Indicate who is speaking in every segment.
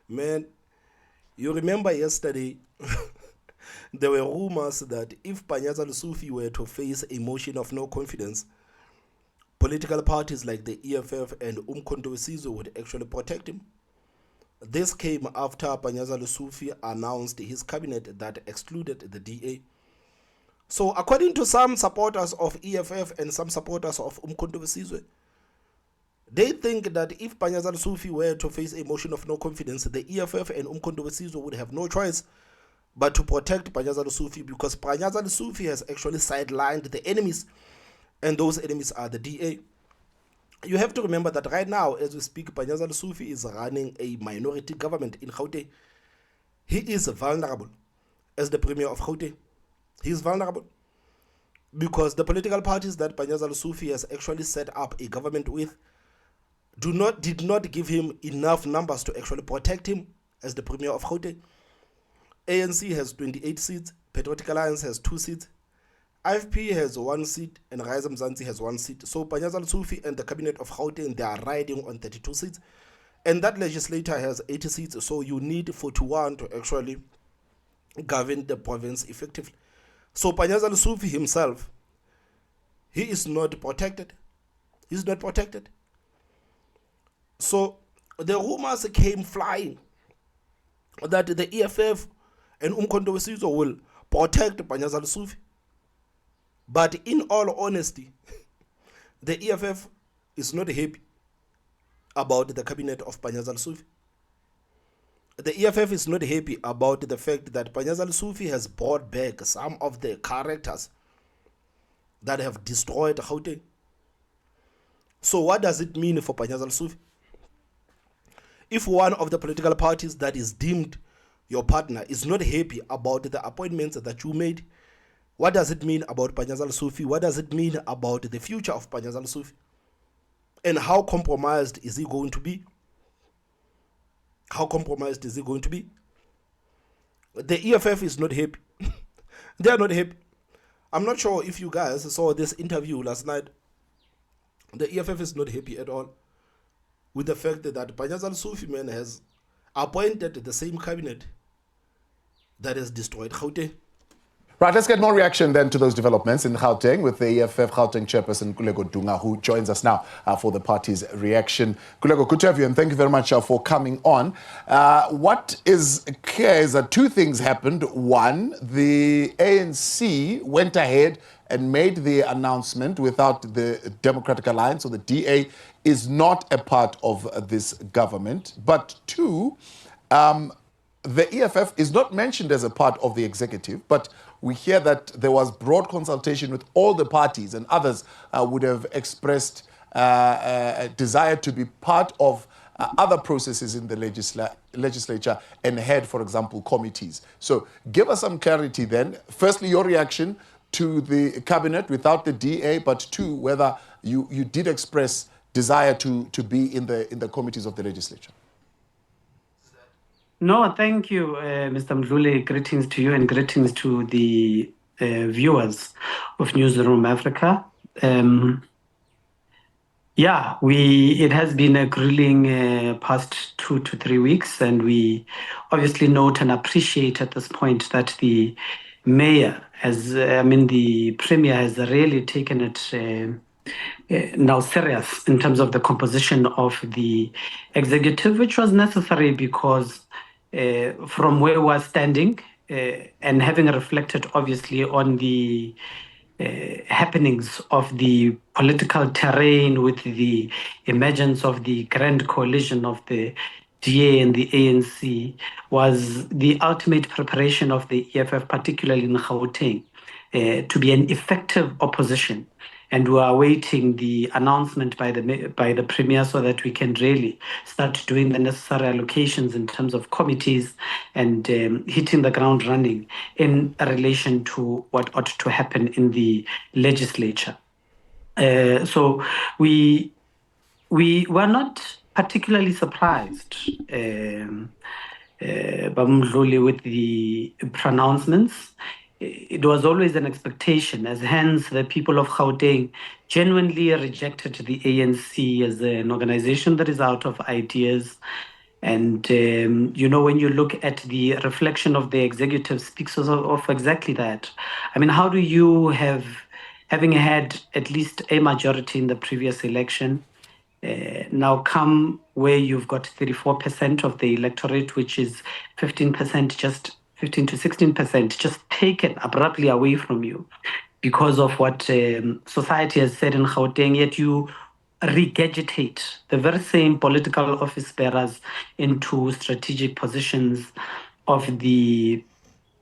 Speaker 1: Man, you remember yesterday, there were rumors that if Panyaza Lesufi were to face a motion of no confidence, political parties like the EFF and Umkhonto Wesizwe would actually protect him. This came after Panyaza Lesufi announced his cabinet that excluded the DA. So according to some supporters of EFF and some supporters of Umkhonto Wesizwe, they think that if Panyaza Lesufi were to face a motion of no confidence, the EFF and Umkhonto Wesizwe would have no choice but to protect Panyaza Lesufi, because Panyaza Lesufi has actually sidelined the enemies, and those enemies are the DA. You have to remember that right now, as we speak, Panyaza Lesufi is running a minority government in Gauteng. He is vulnerable as the premier of Gauteng. He is vulnerable because the political parties that Panyaza Lesufi has actually set up a government with did not give him enough numbers to actually protect him as the premier of Gauteng. ANC has 28 seats, Patriotic Alliance has 2 seats, IFP has 1 seat, and Rise Mzansi has 1 seat. So Panyaza Lesufi and the cabinet of Gauteng, they are riding on 32 seats, and that legislature has 80 seats. So you need 41 to actually govern the province effectively. So Panyaza Lesufi himself, he is not protected. He's not protected. So the rumors came flying that the EFF and Umkhonto Wesizwe will protect Panyaza Lesufi. But in all honesty, the EFF is not happy about the cabinet of Panyaza Lesufi. The EFF is not happy about the fact that Panyaza Lesufi has brought back some of the characters that have destroyed Gauteng. So what does it mean for Panyaza Lesufi? If one of the political parties that is deemed your partner is not happy about the appointments that you made, what does it mean about Panyaza Lesufi? What does it mean about the future of Panyaza Lesufi? And how compromised is he going to be? How compromised is he going to be? The EFF is not happy. They are not happy. I'm not sure if you guys saw this interview last night. The EFF is not happy at all with the fact that Panyaza Lesufi man has appointed the same cabinet that has destroyed Gauteng.
Speaker 2: Right, let's get more reaction then to those developments in Gauteng with the EFF Gauteng chairperson Kulego Dunga, who joins us now for the party's reaction. Kulego, good to have you, and thank you very much for coming on. What is clear is that 2 things happened. One, the ANC went ahead and made the announcement without the Democratic Alliance, so the DA is not a part of this government. But 2, the EFF is not mentioned as a part of the executive, but we hear that there was broad consultation with all the parties, and others would have expressed a desire to be part of other processes in the legislature and head, for example, committees. So give us some clarity then. Firstly, your reaction to the cabinet without the DA, but 2, whether you did express desire to be in the committees of the legislature.
Speaker 3: No, thank you, Mr. Mdluli. Greetings to you and greetings to the viewers of Newsroom Africa. It has been a grueling past 2 to 3 weeks, and we obviously note and appreciate at this point that the premier has really taken it now serious in terms of the composition of the executive, which was necessary because from where we're standing and having reflected obviously on the happenings of the political terrain with the emergence of the grand coalition of the DA and the ANC, was the ultimate preparation of the EFF, particularly in Gauteng, to be an effective opposition. And we are awaiting the announcement by the premier so that we can really start doing the necessary allocations in terms of committees and hitting the ground running in relation to what ought to happen in the legislature. So we were not particularly surprised, Bamdluli, with the pronouncements. It was always an expectation, as hence the people of Gauteng genuinely rejected the ANC as an organization that is out of ideas, And, when you look at the reflection of the executive speaks of exactly that. I mean, how do you having had at least a majority in the previous election, now come where you've got 34% of the electorate, which is 15%, just 15 to 16%, just taken abruptly away from you because of what society has said in Gauteng, yet you regurgitate the very same political office bearers into strategic positions of the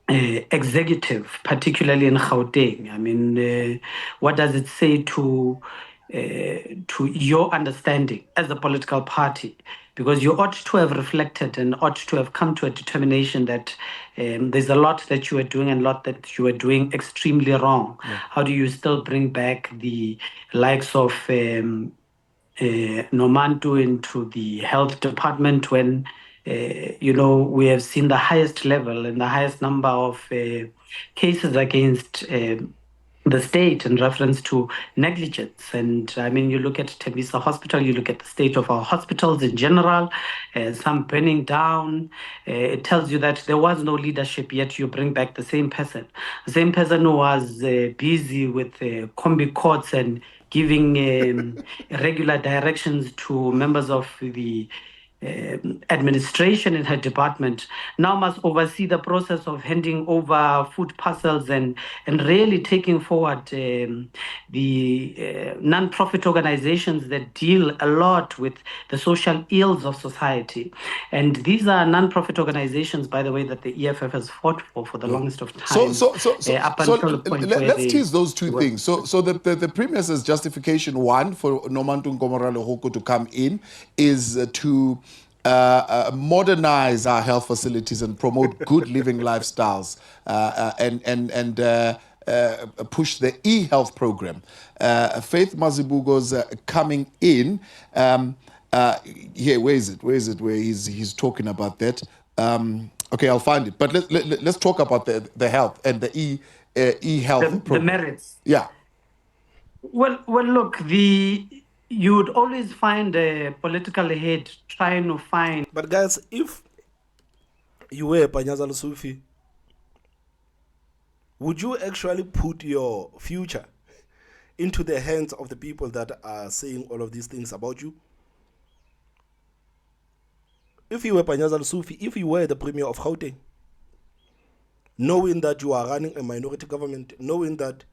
Speaker 3: executive, particularly in Gauteng. I mean, what does it say to your understanding as a political party? Because you ought to have reflected and ought to have come to a determination that there's a lot that you are doing and a lot that you are doing extremely wrong. Yeah. How do you still bring back the likes of Nomantu into the health department when we have seen the highest level and the highest number of cases against the state in reference to negligence? And I mean, you look at Tembisa Hospital, you look at the state of our hospitals in general, some burning down. It tells you that there was no leadership, yet you bring back the same person who was busy with combi courts and giving regular directions to members of the administration in her department, now must oversee the process of handing over food parcels and really taking forward the non-profit organizations that deal a lot with the social ills of society. And these are non-profit organizations, by the way, that the EFF has fought for the longest of time.
Speaker 2: So let's tease those two things. So the Premier's justification, one, for Nomantu Nkomorale Hoko to come in is to modernize our health facilities and promote good living lifestyles and push the e-health program. Faith Mazibugo's coming in. Where is it? Where he's talking about that? Okay, I'll find it. But let's talk about the health and the e-health program.
Speaker 3: The merits.
Speaker 2: Yeah.
Speaker 3: Well, look, you would always find a political head trying to find.
Speaker 1: But guys, if you were Panyaza Lesufi, would you actually put your future into the hands of the people that are saying all of these things about you? If you were Panyaza Lesufi, if you were the Premier of Gauteng, knowing that you are running a minority government, knowing that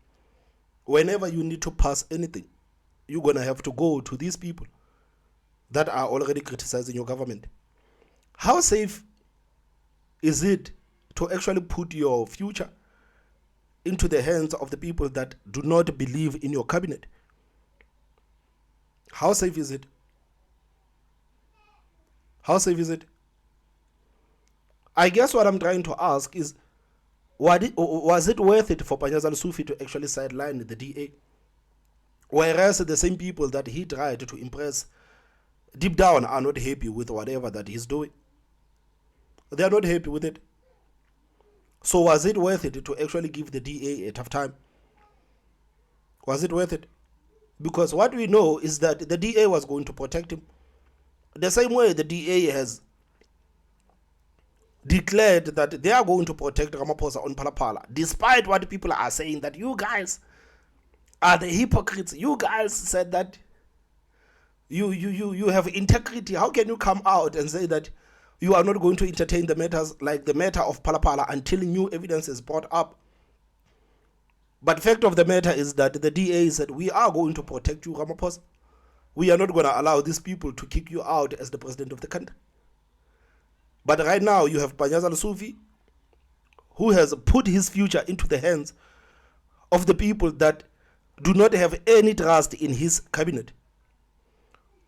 Speaker 1: whenever you need to pass anything, you're going to have to go to these people that are already criticizing your government. How safe is it to actually put your future into the hands of the people that do not believe in your cabinet? How safe is it? How safe is it? I guess what I'm trying to ask is, was it worth it for Panyaza Lesufi to actually sideline the DA? Whereas the same people that he tried to impress deep down are not happy with whatever that he's doing. They are not happy with it. So was it worth it to actually give the DA a tough time? Was it worth it? Because what we know is that the DA was going to protect him. The same way the DA has declared that they are going to protect Ramaphosa on Palapala, despite what people are saying, that you guys are the hypocrites. You guys said that you have integrity. How can you come out and say that you are not going to entertain the matters like the matter of Palapala until new evidence is brought up? But fact of the matter is that the DA said, we are going to protect you, Ramaphosa. We are not going to allow these people to kick you out as the president of the country. But right now you have Panyaza Lesufi, who has put his future into the hands of the people that do not have any trust in his cabinet.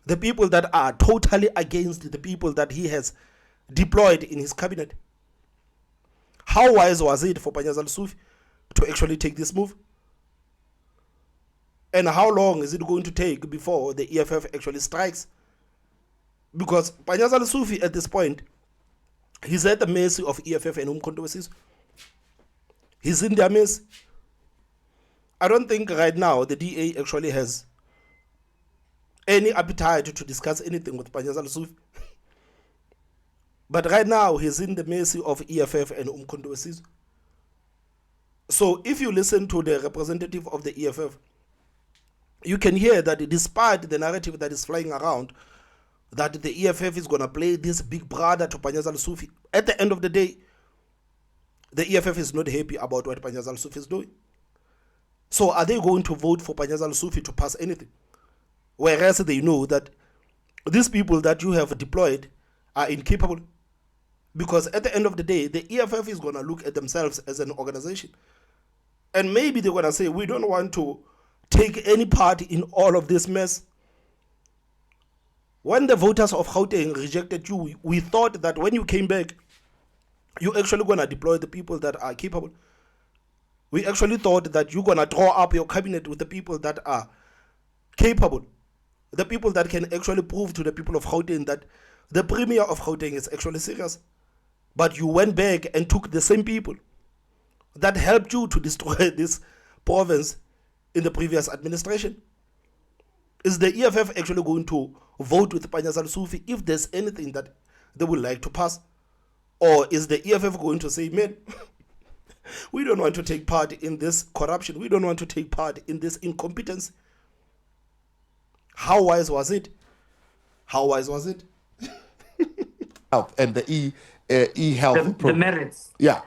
Speaker 1: The people that are totally against the people that he has deployed in his cabinet. How wise was it for Panyaza Lesufi to actually take this move? And how long is it going to take before the EFF actually strikes? Because Panyaza Lesufi at this point, he's at the mercy of EFF and controversies. He's in their mercy. I don't think right now the DA actually has any appetite to discuss anything with Panyaza Lesufi. But right now, he's in the mercy of EFF and Umkhonto weSizwe. So if you listen to the representative of the EFF, you can hear that despite the narrative that is flying around, that the EFF is going to play this big brother to Panyaza Lesufi, at the end of the day, the EFF is not happy about what Panyaza Lesufi is doing. So are they going to vote for Panyaza Lesufi to pass anything? Whereas they know that these people that you have deployed are incapable. Because at the end of the day, the EFF is going to look at themselves as an organization. And maybe they're going to say, we don't want to take any part in all of this mess. When the voters of Gauteng rejected you, we thought that when you came back, you're actually going to deploy the people that are capable. We actually thought that you're going to draw up your cabinet with the people that are capable. The people that can actually prove to the people of Gauteng that the premier of Gauteng is actually serious. But you went back and took the same people that helped you to destroy this province in the previous administration. Is the EFF actually going to vote with Panyaza Lesufi if there's anything that they would like to pass? Or is the EFF going to say, man, we don't want to take part in this corruption. We don't want to take part in this incompetence. How wise was it? How wise was it?
Speaker 2: Health and the e-health
Speaker 3: the merits.
Speaker 2: Yeah.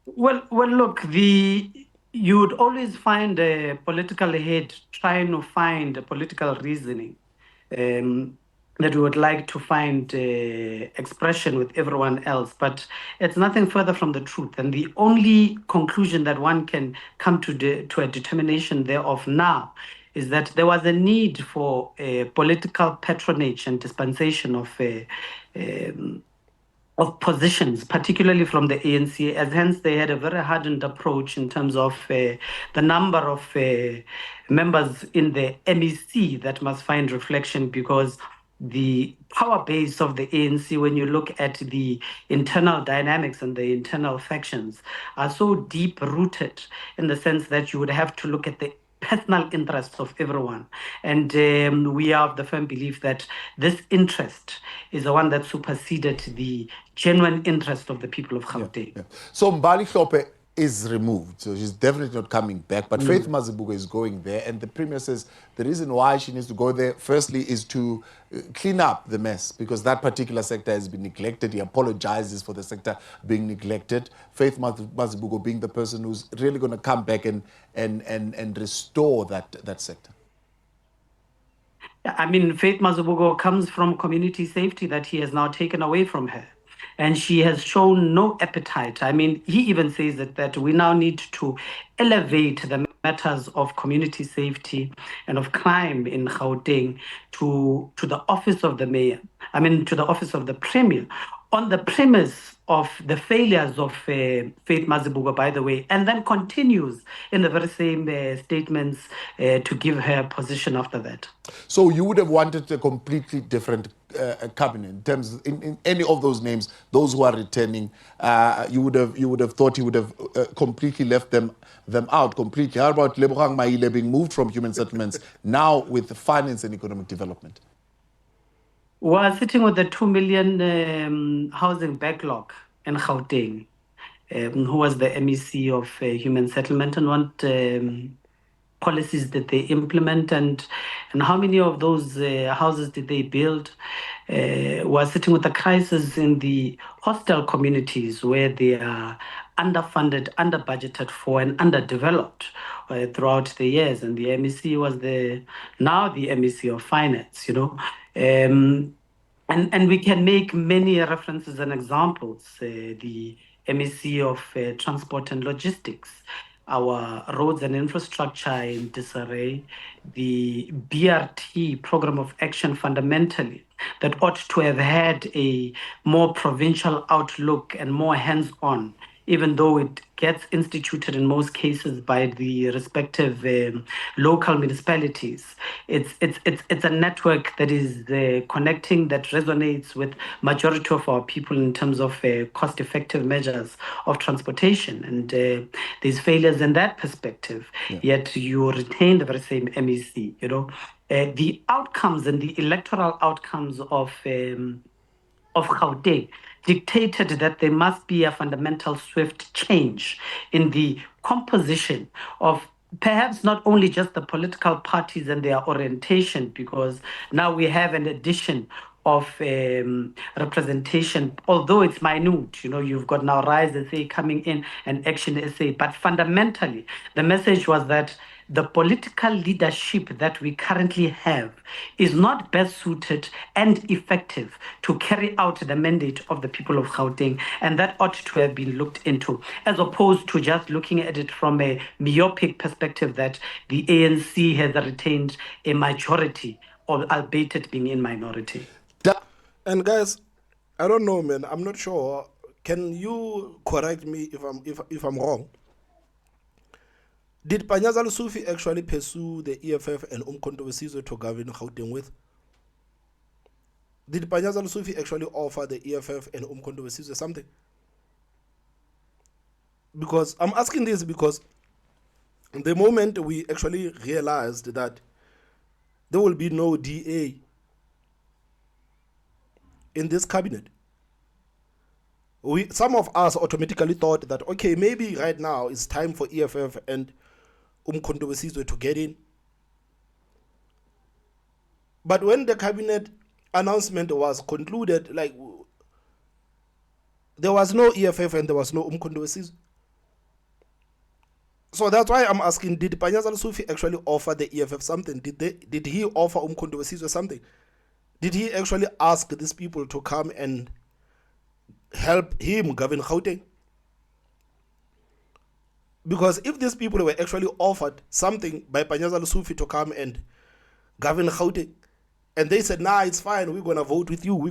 Speaker 3: Well, look, you would always find a political head trying to find a political reasoning that we would like to find expression with everyone else, but it's nothing further from the truth. And the only conclusion that one can come to a determination thereof now is that there was a need for political patronage and dispensation of positions, particularly from the ANC, as hence they had a very hardened approach in terms of the number of members in the MEC that must find reflection, because the power base of the ANC, when you look at the internal dynamics and the internal factions, are so deep rooted in the sense that you would have to look at the personal interests of everyone. And we are of the firm belief that this interest is the one that superseded the genuine interest of the people of Gauteng.
Speaker 2: Yeah. So Mbali Hlophe is removed, so she's definitely not coming back. But Faith Mazibuko is going there, and the Premier says the reason why she needs to go there, firstly, is to clean up the mess, because that particular sector has been neglected. He apologizes for the sector being neglected. Faith Mazibuko being the person who's really going to come back and restore that sector.
Speaker 3: I mean, Faith Mazibuko comes from community safety that he has now taken away from her. And she has shown no appetite. I mean, he even says that we now need to elevate the matters of community safety and of crime in Gauteng to the office of the mayor. I mean, to the office of the premier, on the premise of the failures of Faith Mazibuko, by the way, and then continues in the very same statements to give her position after that.
Speaker 2: So you would have wanted a completely different cabinet in terms in any of those names, those who are returning. You would have thought he would have completely left them out completely. How about Lebogang Maile being moved from human settlements now with finance and economic development?
Speaker 3: We're sitting with the 2 million housing backlog in Gauteng. Who was the MEC of human settlement, and what policies did they implement, and how many of those houses did they build? We're sitting with a crisis in the hostel communities where they are underfunded, under-budgeted for, and underdeveloped throughout the years. And the MEC was now the MEC of finance, you know. And we can make many references and examples. The MEC of transport and logistics, our roads and infrastructure in disarray, the BRT program of action fundamentally that ought to have had a more provincial outlook and more hands-on, even though it gets instituted in most cases by the respective local municipalities. It's a network that is connecting, that resonates with majority of our people in terms of cost-effective measures of transportation. And there's failures in that perspective, yet you retain the very same MEC, you know. The outcomes and the electoral outcomes of of Gauteng dictated that there must be a fundamental swift change in the composition of perhaps not only just the political parties and their orientation, because now we have an addition of representation, although it's minute. You've got now Rise SA coming in and Action SA, but fundamentally, the message was that the political leadership that we currently have is not best suited and effective to carry out the mandate of the people of Gauteng, and that ought to have been looked into, as opposed to just looking at it from a myopic perspective that the ANC has retained a majority, or albeit it being in minority.
Speaker 1: And guys, I don't know, man. I'm not sure. Can you correct me if I'm wrong? Did Panyaza Lesufi actually pursue the EFF and Umkhonto weSizwe to govern Gauteng with? Did Panyaza Lesufi actually offer the EFF and Umkhonto weSizwe something? Because I'm asking this because the moment we actually realized that there will be no DA in this cabinet, some of us automatically thought that, okay, maybe right now it's time for EFF and Umkhonto weSizwe to get in. But when the cabinet announcement was concluded, like, there was no EFF and there was no Umkhonto weSizwe. So that's why I'm asking, did Panyaza Lesufi actually offer the EFF something? Did he offer Umkhonto weSizwe something? Did he actually ask these people to come and help him govern Gauteng? Because if these people were actually offered something by Panyaza Lesufi to come and govern Gauteng, and they said, nah, it's fine, we're going to vote with you,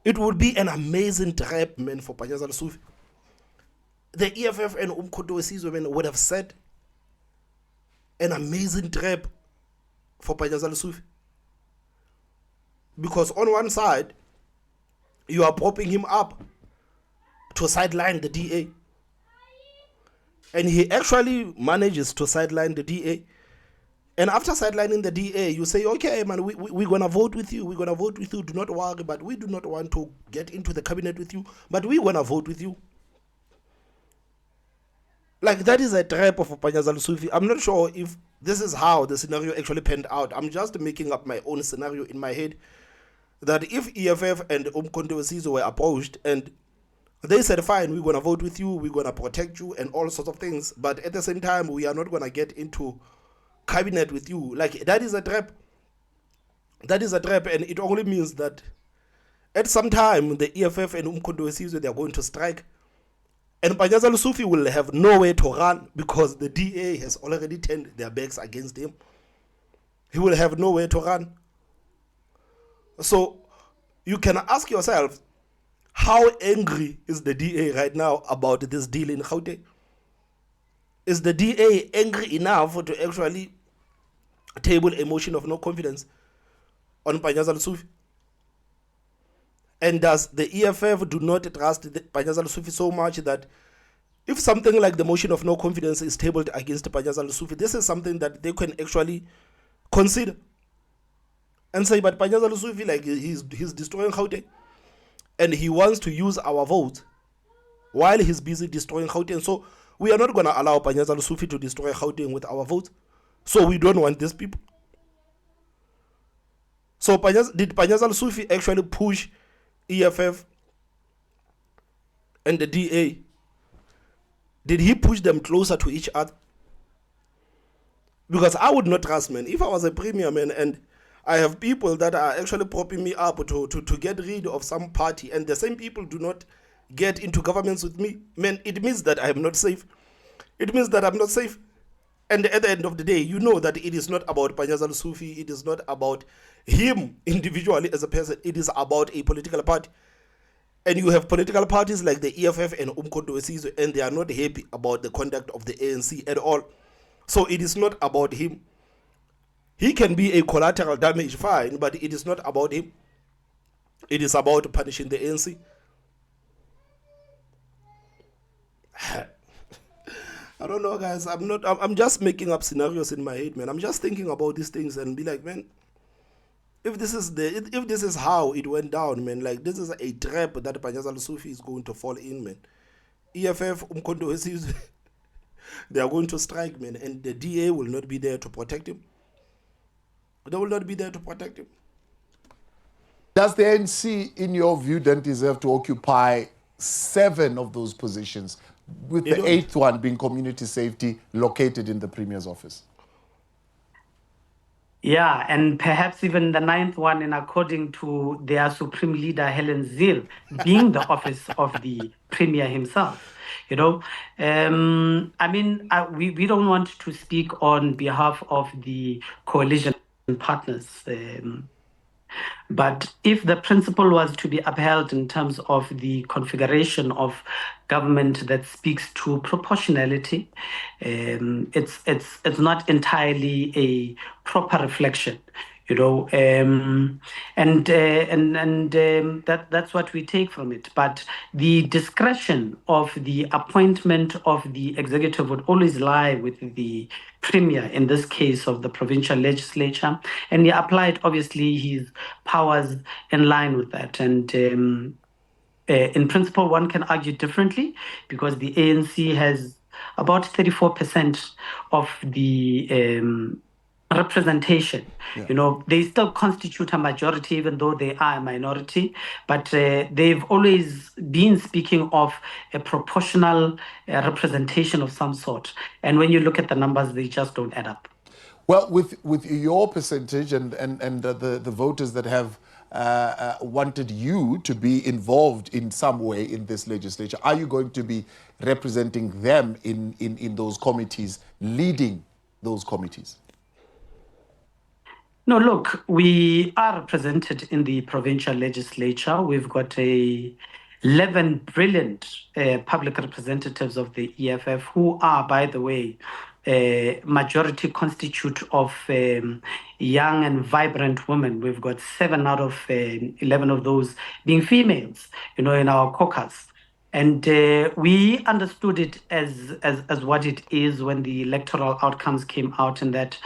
Speaker 1: it would be an amazing trap, man, for Panyaza Lesufi. The EFF and Umkhonto weSizwe, man, would have set an amazing trap for Panyaza Lesufi. Because on one side, you are propping him up to sideline the DA. And he actually manages to sideline the DA. And after sidelining the DA, you say, okay, man, we're going to vote with you. Do not worry, but we do not want to get into the cabinet with you. But we're going to vote with you. Like, that is a trap of Panyaza Lesufi. I'm not sure if this is how the scenario actually panned out. I'm just making up my own scenario in my head. That if EFF and Umkhonto weSizwe were approached and they said, fine, we're going to vote with you, we're going to protect you and all sorts of things, but at the same time, we are not going to get into cabinet with you. Like, that is a trap. And it only means that at some time, the EFF and Umkhonto weSizwe, they are going to strike. And Panyaza Lesufi will have nowhere to run because the DA has already turned their backs against him. He will have nowhere to run. So you can ask yourself, how angry is the DA right now about this deal in Gauteng? Is the DA angry enough to actually table a motion of no confidence on Panyaza Lesufi? And does the EFF do not trust Panyaza Lesufi so much that if something like the motion of no confidence is tabled against Panyaza Lesufi, this is something that they can actually consider and say, but Panyaza Lesufi, like, he's destroying Gauteng and he wants to use our vote while he's busy destroying Gauteng. So we are not going to allow Panyaza Lesufi to destroy Gauteng with our vote. So we don't want these people. So did Panyaza Lesufi actually push EFF and the DA? Did he push them closer to each other? Because I would not trust, man. If I was a premier, man, and I have people that are actually propping me up to get rid of some party, and the same people do not get into governments with me, man, it means that I am not safe. And at the end of the day, you know that it is not about Panyaza Lesufi, it is not about him individually as a person, it is about a political party. And you have political parties like the EFF and Umkhonto weSizwe, and they are not happy about the conduct of the ANC at all. So it is not about him. He can be a collateral damage, fine, but it is not about him. It is about punishing the ANC. I don't know, guys. I'm just making up scenarios in my head, man. I'm just thinking about these things and be like, man, if this is how it went down, man, like this is a trap that Panyaza Lesufi is going to fall in, man. EFF, they are going to strike, man, and the DA will not be there to protect him. They will not be there to protect him.
Speaker 2: Does the ANC, in your view, then deserve to occupy 7 of those positions, with the 8th one being community safety, located in the Premier's office?
Speaker 3: Yeah, and perhaps even the 9th one, and according to their Supreme Leader, Helen Zille, being the office of the Premier himself. We don't want to speak on behalf of the coalition partners. But if the principle was to be upheld in terms of the configuration of government that speaks to proportionality, it's not entirely a proper reflection, that's what we take from it. But the discretion of the appointment of the executive would always lie with the Premier, in this case of the provincial legislature, and he applied obviously his powers in line with that. And in principle, one can argue differently, because the ANC has about 34% of the representation. They still constitute a majority, even though they are a minority, but they've always been speaking of a proportional representation of some sort. And when you look at the numbers, they just don't add up.
Speaker 2: Well, with your percentage and the voters that have wanted you to be involved in some way in this legislature, are you going to be representing them in those committees, leading those committees?
Speaker 3: No, look, we are represented in the provincial legislature. We've got 11 brilliant public representatives of the EFF, who are, by the way, majority constitute of young and vibrant women. We've got 7 out of 11 of those being females, in our caucus. And we understood it as what it is when the electoral outcomes came out, and that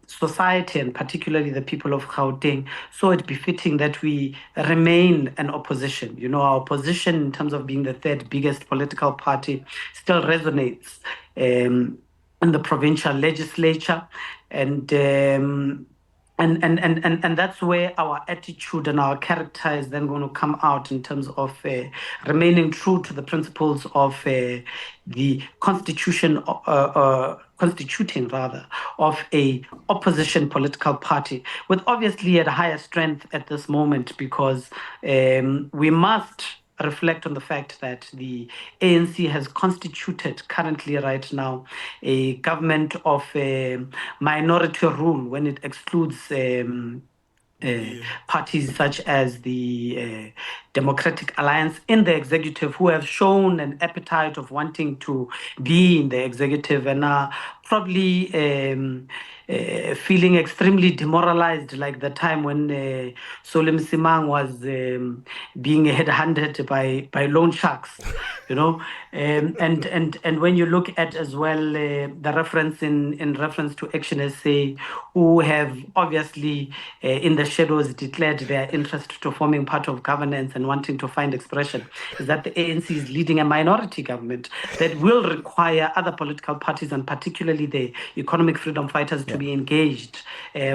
Speaker 3: society, and particularly the people of Gauteng, saw it befitting that we remain an opposition. Our position in terms of being the 3rd biggest political party still resonates in the provincial legislature, and that's where our attitude and our character is then going to come out, in terms of remaining true to the principles of the constituting of a opposition political party, with obviously a higher strength at this moment, because we must reflect on the fact that the ANC has constituted currently right now a government of minority rule, when it excludes parties such as the Democratic Alliance in the executive, who have shown an appetite of wanting to be in the executive, and are probably feeling extremely demoralized, like the time when Solim Simang was being headhunted by loan sharks, and when you look at as well the reference in reference to Action SA, who have obviously in the shadows declared their interest to forming part of governance and wanting to find expression, is that the ANC is leading a minority government that will require other political parties, and particularly the economic freedom fighters, to be engaged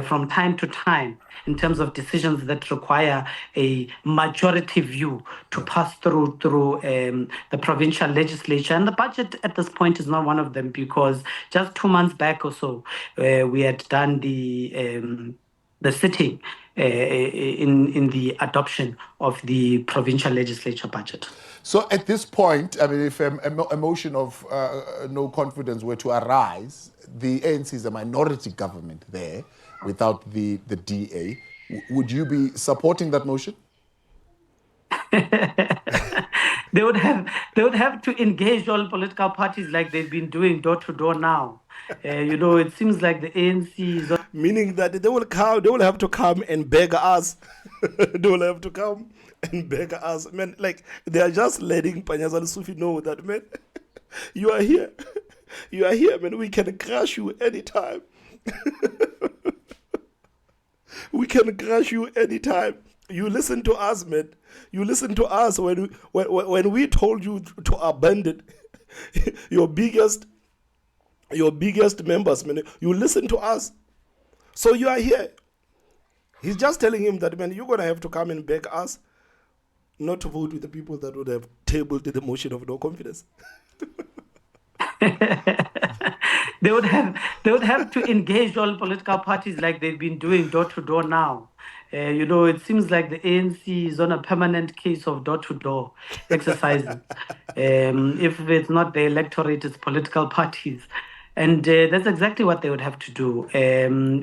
Speaker 3: from time to time in terms of decisions that require a majority view to pass through the provincial legislature. And the budget at this point is not one of them, because just 2 months back or so, we had done the sitting in the adoption of the provincial legislature budget.
Speaker 2: So at this point, I mean, if a motion of no confidence were to arise, the ANC is a minority government there without the DA. Would you be supporting that motion?
Speaker 3: They would have to engage all political parties like they've been doing door to door now. It seems like the ANC is...
Speaker 1: Meaning that they will have to come and beg us. They will have to come and beg us. Man, like, they are just letting Panyaza Lesufi know that, man, you are here. You are here, man. We can crush you anytime. We can crush you anytime. You listen to us, man. You listen to us when we told you to abandon your biggest members, man. You listen to us. So you are here. He's just telling him that, man, you're going to have to come and beg us not to vote with the people that would have tabled the motion of no confidence.
Speaker 3: They would have to engage all political parties like they've been doing door to door now. It seems like the ANC is on a permanent case of door to door exercises. If it's not the electorate, it's political parties. And that's exactly what they would have to do.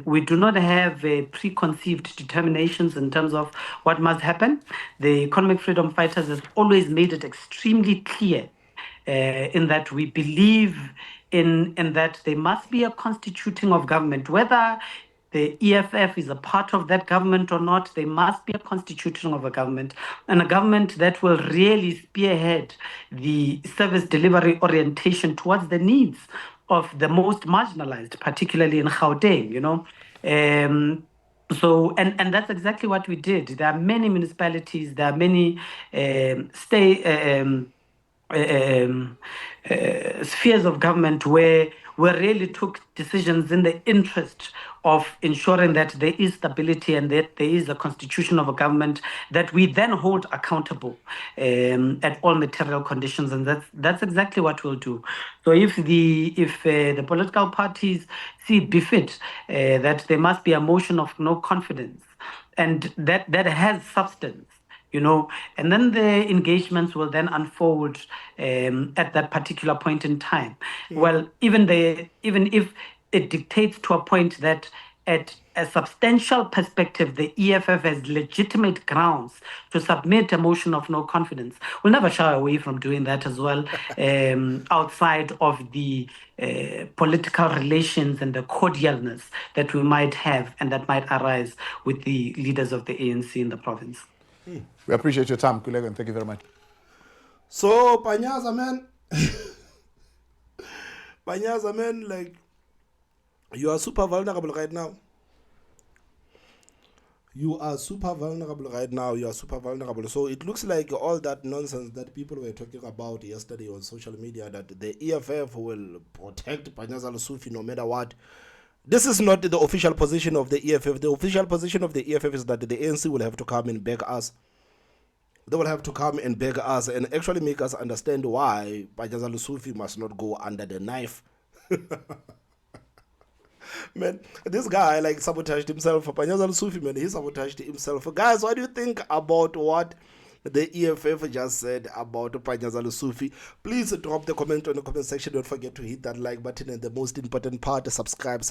Speaker 3: We do not have preconceived determinations in terms of what must happen. The economic freedom fighters have always made it extremely clear in that we believe in that there must be a constituting of government, whether the EFF is a part of that government or not. There must be a constitution of a government, and a government that will really spearhead the service delivery orientation towards the needs of the most marginalized, particularly in Gauteng, So, and that's exactly what we did. There are many municipalities, there are many spheres of government where we really took decisions in the interest of ensuring that there is stability and that there is a constitution of a government that we then hold accountable at all material conditions, and that's exactly what we'll do. So if the political parties see befit that there must be a motion of no confidence and that has substance, and then the engagements will then unfold at that particular point in time. Well, even if it dictates to a point that at a substantial perspective, the EFF has legitimate grounds to submit a motion of no confidence. We'll never shy away from doing that as well, outside of the political relations and the cordialness that we might have and that might arise with the leaders of the ANC in the province.
Speaker 2: We appreciate your time, Kulego, and thank you very much.
Speaker 1: So, Panyaza, man, like, you are super vulnerable right now. You are super vulnerable right now. You are super vulnerable. So it looks like all that nonsense that people were talking about yesterday on social media, that the EFF will protect Panyaza Lesufi no matter what. This is not the official position of the EFF. The official position of the EFF is that the ANC will have to come and beg us. They will have to come and beg us and actually make us understand why Panyaza Lesufi must not go under the knife. Man, this guy like sabotaged himself. Panyaza Lesufi, man, he sabotaged himself. Guys, what do you think about what the EFF just said about Panyaza Lesufi? Please drop the comment on the comment section. Don't forget to hit that like button, and the most important part, subscribe.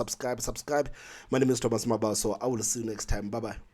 Speaker 1: My name is Thomas Mazo. I will see you next time. Bye-bye.